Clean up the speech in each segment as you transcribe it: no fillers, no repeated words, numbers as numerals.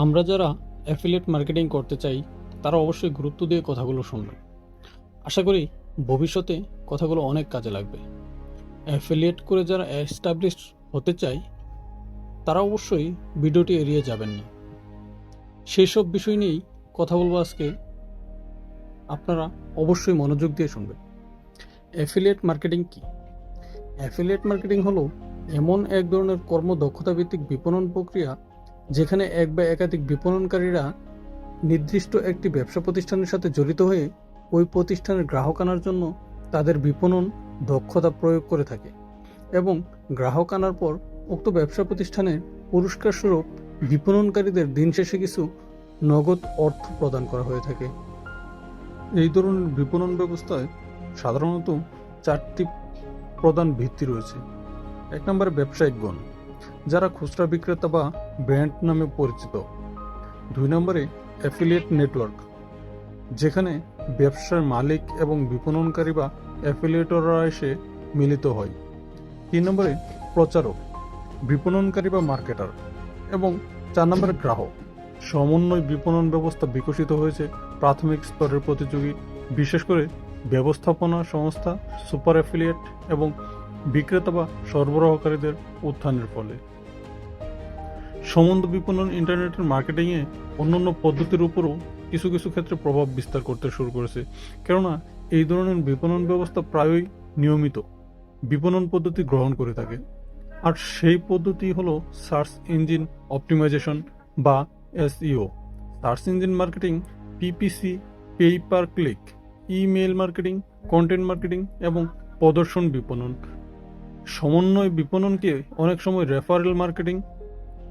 আমরা যারা affiliate marketing করতে চাই তারা অবশ্যই গুরুত্ব দিয়ে কথাগুলো শুনবে। আশা করি ভবিষ্যতে কথাগুলো অনেক কাজে লাগবে। অ্যাফিলিয়েট করে যারা এস্টাবলিশ হতে চায় তারা অবশ্যই ভিডিওটি এড়িয়ে যাবেন না। সেই সব বিষয় নিয়েই কথা বলবো আজকে, আপনারা অবশ্যই মনোযোগ দিয়ে শুনবেন। অ্যাফিলিয়েট মার্কেটিং কি? অ্যাফিলিয়েট মার্কেটিং হলো এমন এক ধরনের কর্মদক্ষতা ভিত্তিক বিপণন প্রক্রিয়া যেখানে এক বা একাধিক বিপণনকারীরা নির্দিষ্ট একটি ব্যবসা প্রতিষ্ঠানের সাথে জড়িত হয়ে ওই প্রতিষ্ঠানের গ্রাহক আনার জন্য তাদের বিপণন দক্ষতা প্রয়োগ করে থাকে এবং গ্রাহক আনার পর উক্ত ব্যবসা প্রতিষ্ঠানের পুরস্কার স্বরূপ বিপণনকারীদের দিন শেষে কিছু নগদ অর্থ প্রদান করা হয়ে থাকে। এই ধরনের বিপণন ব্যবস্থায় সাধারণত চারটি প্রধান ভিত্তি রয়েছে। এক নম্বরে ব্যবসায়িক গণ, যারা খুচরা বিক্রেতা বা ব্র্যান্ড নামে পরিচিত। দুই নম্বরে অ্যাফিলিয়েট নেটওয়ার্ক, যেখানে ব্যবসার মালিক এবং বিপণনকারী বা অ্যাফিলিয়েটররা এসে মিলিত হয়। তিন নম্বরে প্রচারক, বিপণনকারী বা মার্কেটার। এবং চার নম্বরে গ্রাহক। সমন্বয় বিপণন ব্যবস্থা বিকশিত হয়েছে প্রাথমিক স্তরের প্রতিযোগী, বিশেষ করে ব্যবস্থাপনা সংস্থা, সুপার অ্যাফিলিয়েট এবং বিক্রেতা বা সরবরাহকারীদের উত্থানের ফলে। সম্বন্ধ বিপণন ইন্টারনেটের মার্কেটিংয়ে অন্যান্য পদ্ধতির উপরও কিছু কিছু ক্ষেত্রে প্রভাব বিস্তার করতে শুরু করেছে, কেননা এই ধরনের বিপণন ব্যবস্থা প্রায়ই নিয়মিত বিপণন পদ্ধতি গ্রহণ করে থাকে। আর সেই পদ্ধতি হলো সার্চ ইঞ্জিন অপটিমাইজেশন বা SEO, search engine marketing, PPC, pay per click, email marketing, content marketing এবং প্রদর্শন বিপণন। সমন্বয় বিপণনকে অনেক সময় রেফারেল মার্কেটিং।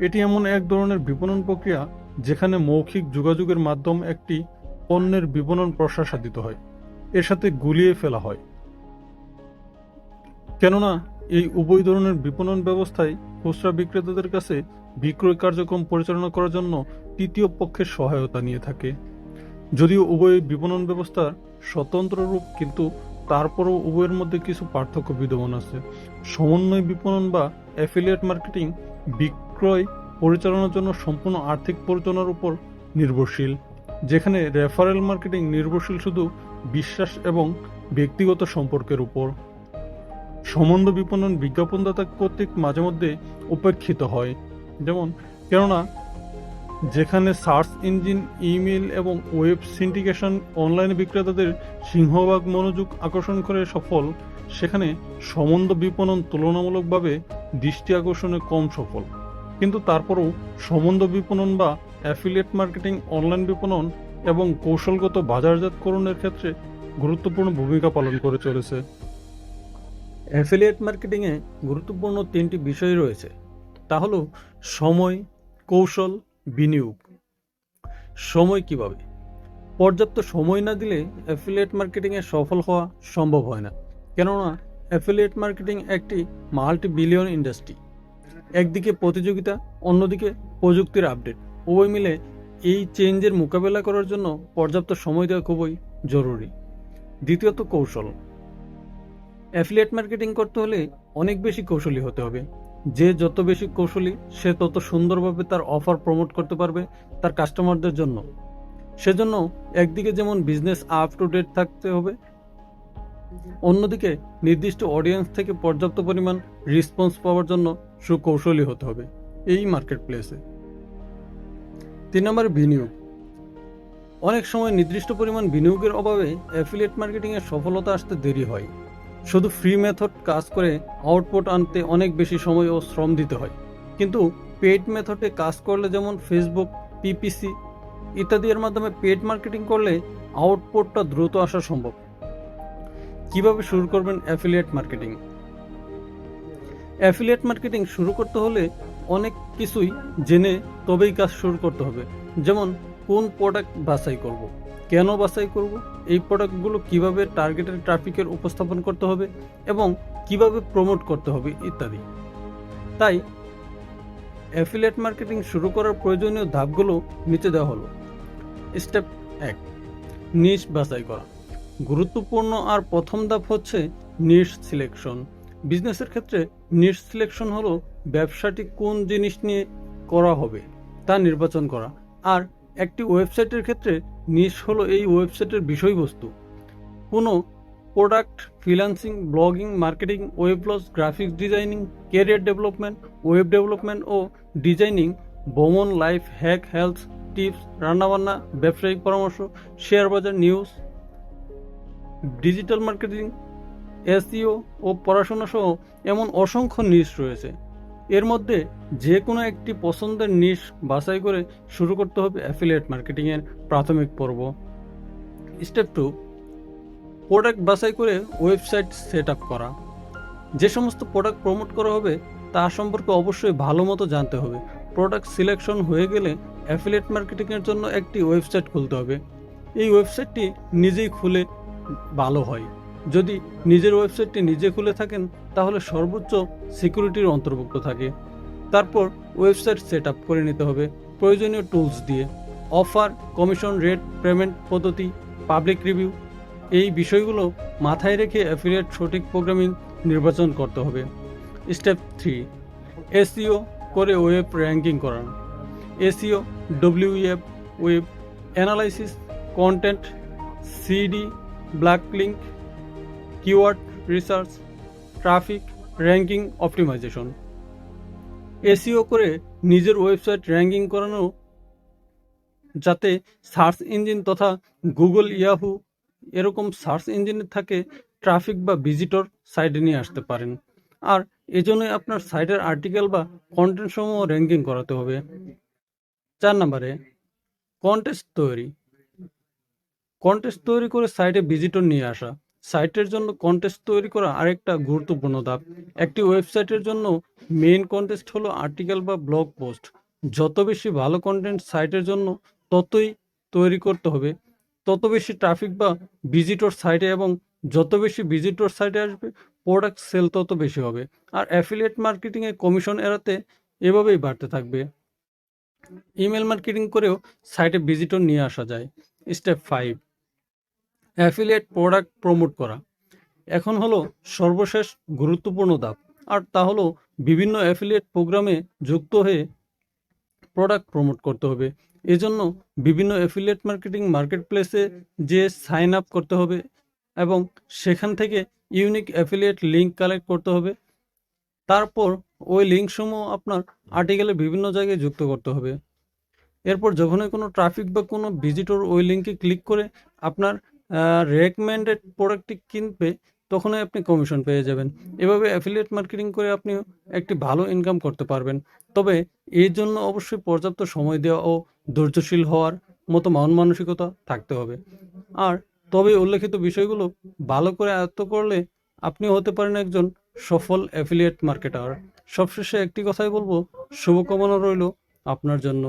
এটি এমন এক ধরনের বিপণন প্রক্রিয়া যেখানে মৌখিক যোগাযোগের মাধ্যম একটি পণ্যের বিপণন প্রসারিত হয়, এর সাথে গুলিয়ে ফেলা হয়। কেননা এই উভয় ধরনের বিপণন ব্যবস্থায় খুচরা বিক্রেতাদের কাছে বিক্রয় কার্যক্রম পরিচালনা করার জন্য তৃতীয় পক্ষের সহায়তা নিয়ে থাকে। যদিও উভয় বিপণন ব্যবস্থার স্বতন্ত্র রূপ, কিন্তু তারপরও উভয়ের মধ্যে কিছু পার্থক্য বিদ্যমান আছে। সমন্বয় বিপণন বা অ্যাফিলিয়েট মার্কেটিং বিক্রয় পরিচালনার জন্য সম্পূর্ণ আর্থিক পরিচালনার উপর নির্ভরশীল, যেখানে রেফারেল মার্কেটিং নির্ভরশীল শুধু বিশ্বাস এবং ব্যক্তিগত সম্পর্কের উপর। সম্বন্ধ বিপণন বিজ্ঞাপনদাতা কর্তৃক মাঝে মধ্যে উপেক্ষিত হয়, যেমন কেননা যেখানে সার্চ ইঞ্জিন, ইমেল এবং ওয়েব সিন্ডিকেশন অনলাইন বিক্রেতাদের সিংহভাগ মনোযোগ আকর্ষণ করে সফল, সেখানে সম্বন্ধ বিপণন তুলনামূলকভাবে দৃষ্টি আকর্ষণে কম সফল। কিন্তু তারপরও সম্বন্ধ বিপণন বা অ্যাফিলিয়েট মার্কেটিং অনলাইন বিপণন এবং কৌশলগত বাজারজাতকরণের ক্ষেত্রে গুরুত্বপূর্ণ ভূমিকা পালন করে চলেছে। অ্যাফিলিয়েট মার্কেটিংয়ে গুরুত্বপূর্ণ তিনটি বিষয় রয়েছে, তা হলো সময়, কৌশল, বিনিয়োগ। সময় কিভাবে? পর্যাপ্ত সময় না দিলে অ্যাফিলিয়েট মার্কেটিংয়ে সফল হওয়া সম্ভব হয় না, কেননা অ্যাফিলিয়েট মার্কেটিং একটি মাল্টি বিলিয়ন ইন্ডাস্ট্রি। একদিকে প্রতিযোগিতা, অন্যদিকে প্রযুক্তির আপডেট, উভয় মিলে এই চেঞ্জের মোকাবেলা করার জন্য পর্যাপ্ত সময় দেওয়া খুবই জরুরি। দ্বিতীয়ত কৌশল। অ্যাফিলিয়েট মার্কেটিং করতে হলে অনেক বেশি কৌশলী হতে হবে। যে যত বেশি কৌশলী, সে তত সুন্দরভাবে তার অফার প্রমোট করতে পারবে তার কাস্টমারদের জন্য। সেজন্য একদিকে যেমন বিজনেস আপ টু ডেট থাকতে হবে, অন্যদিকে নির্দিষ্ট অডিয়েন্স থেকে পর্যাপ্ত পরিমাণ রেসপন্স পাওয়ার জন্য সুকৌশলী হতে হবে এই মার্কেট প্লেসে। 3 নম্বর বিনিয়োগ। অনেক সময় নির্দিষ্ট পরিমাণ বিনিয়োগের অভাবে অ্যাফিলিয়েট মার্কেটিংয়ের সফলতা আসতে দেরি হয়। শুধু ফ্রি মেথড কাজ করে আউটপুট আনতে অনেক বেশি সময় ও শ্রম দিতে হয়, কিন্তু পেইড মেথডে কাজ করলে, যেমন ফেসবুক, পিপিসি ইত্যাদি এর মাধ্যমে পেইড মার্কেটিং করলে আউটপুটটা দ্রুত আসা সম্ভব। কিভাবে শুরু করবেন অ্যাফিলিয়েট মার্কেটিং? অ্যাফিলিয়েট মার্কেটিং শুরু করতে হলে অনেক কিছুই জেনে তবেই কাজ শুরু করতে হবে, যেমন কোন প্রোডাক্ট বাছাই করব, কেন বাছাই করব, এই প্রোডাক্টগুলো কিভাবে টার্গেটেড ট্রাফিকের উপস্থাপন করতে হবে এবং কিভাবে প্রমোট করতে হবে ইত্যাদি। তাই অ্যাফিলিয়েট মার্কেটিং শুরু করার প্রয়োজনীয় ধাপগুলো নিচে দেওয়া হলো। স্টেপ 1, নিশ বাছাই করা। গুরুত্বপূর্ণ আর প্রথম ধাপ হচ্ছে নিশ সিলেকশন। বিজনেসের ক্ষেত্রে নিশ সিলেকশন হলো ব্যবসাটি কোন জিনিস নিয়ে করা হবে তা নির্বাচন করা। আর একটি ওয়েবসাইটের ক্ষেত্রে নিশ হলো এই ওয়েবসাইটের বিষয়বস্তু। কোনো product, freelancing, blogging, marketing, web লস, graphics designing, career development, web development ও ডিজাইনিং, ভ্রমণ, লাইফ হ্যাক, হেলথ টিপস, রান্নাবান্না, ব্যবসায়িক পরামর্শ, শেয়ার বাজার, নিউজ, ডিজিটাল মার্কেটিং, এসইও ও পড়াশোনা সহ এমন অসংখ্য নিশ রয়েছে। এর মধ্যে যে কোনো একটি পছন্দের নিশ বাছাই করে শুরু করতে হবে অ্যাফিলিয়েট মার্কেটিংয়ের প্রাথমিক পর্ব। স্টেপ 2, প্রোডাক্ট বাছাই করে ওয়েবসাইট সেট আপ করা। যে সমস্ত প্রোডাক্ট প্রমোট করা হবে তা সম্পর্কে অবশ্যই ভালো মতো জানতে হবে। প্রোডাক্ট সিলেকশন হয়ে গেলে অ্যাফিলিয়েট মার্কেটিংয়ের জন্য একটি ওয়েবসাইট খুলতে হবে। এই ওয়েবসাইটটি নিজেই খুলে ভালো হয়। যদি নিজের ওয়েবসাইটটি নিজে খুলে থাকেন তাহলে সর্বোচ্চ সিকিউরিটির অন্তর্ভুক্ত থাকে। তারপর ওয়েবসাইট সেট আপ করে নিতে হবে প্রয়োজনীয় টুলস দিয়ে। অফার, কমিশন রেট, পেমেন্ট পদ্ধতি, পাবলিক রিভিউ, এই বিষয়গুলো মাথায় রেখে অ্যাফিলিয়েট সঠিক প্রোগ্রামিং নির্বাচন করতে হবে। স্টেপ 3, এসইও করে ওয়েব র্যাঙ্কিং করানো। SEO, WF, web analysis, content, CD, backlink, keyword research, traffic, ranking optimisation. SEO করে নিজের ওয়েবসাইট র্যাঙ্কিং করানো যাতে সার্চ ইঞ্জিন তথা গুগল, ইয়াহু এরকম সার্চ ইঞ্জিনে থাকে ট্রাফিক বা ভিজিটর সাইটে নিয়ে আসতে পারেন। আর এজন্যই আপনার সাইটের আর্টিকেল বা কন্টেন্ট সমূহ র্যাঙ্কিং করাতে হবে। 4 নম্বরে কন্টেস্ট তৈরি। কন্টেস্ট তৈরি করে সাইটে ভিজিটর নিয়ে আসা। সাইটের জন্য কন্টেস্ট তৈরি করা আরেকটা গুরুত্বপূর্ণ ধাপ। একটি ওয়েবসাইটের জন্য মেইন কন্টেস্ট হলো আর্টিকেল বা ব্লগ পোস্ট। যত বেশি ভালো কন্টেন্ট সাইটের জন্য ততই তৈরি করতে হবে, তত বেশি ট্রাফিক বা ভিজিটর সাইটে, এবং যত বেশি ভিজিটর সাইটে আসবে প্রোডাক্ট সেল তত বেশি হবে। আর অ্যাফিলিয়েট মার্কেটিংয়ে কমিশন এড়াতে এভাবেই বাড়তে থাকবে। ইমেল মার্কেটিং করেও সাইটে ভিজিটর নিয়ে আসা যায়। স্টেপ 5, অ্যাফিলিয়েট প্রোডাক্ট প্রমোট করা। এখন হলো সর্বশেষ গুরুত্বপূর্ণ ধাপ, আর তা হলো বিভিন্ন অ্যাফিলিয়েট প্রোগ্রামে যুক্ত হয়ে প্রোডাক্ট প্রমোট করতে হবে। এজন্য বিভিন্ন অ্যাফিলিয়েট মার্কেটিং মার্কেট প্লেসে যে সাইন আপ করতে হবে এবং সেখান থেকে ইউনিক অ্যাফিলিয়েট লিঙ্ক কালেক্ট করতে হবে। তারপর ওই লিঙ্কসমূহ আপনার আর্টিকেলে বিভিন্ন জায়গায় যুক্ত করতে হবে। এরপর যখনই কোনো ট্রাফিক বা কোনো ভিজিটর ওই লিঙ্কে ক্লিক করে আপনার রেকমেন্ডেড প্রোডাক্টটি কিনবে, তখনই আপনি কমিশন পেয়ে যাবেন। এভাবে অ্যাফিলিয়েট মার্কেটিং করে আপনি একটি ভালো ইনকাম করতে পারবেন। তবে এর জন্য অবশ্যই পর্যাপ্ত সময় দেওয়া ও ধৈর্যশীল হওয়ার মতো মন মানসিকতা থাকতে হবে। আর তবে উল্লেখিত বিষয়গুলো ভালো করে আয়ত্ত করলে আপনি হতে পারেন একজন সফল অ্যাফিলিয়েট মার্কেটার। সবশেষে একটি কথাই বলবো, শুভকামনা রইল আপনার জন্য।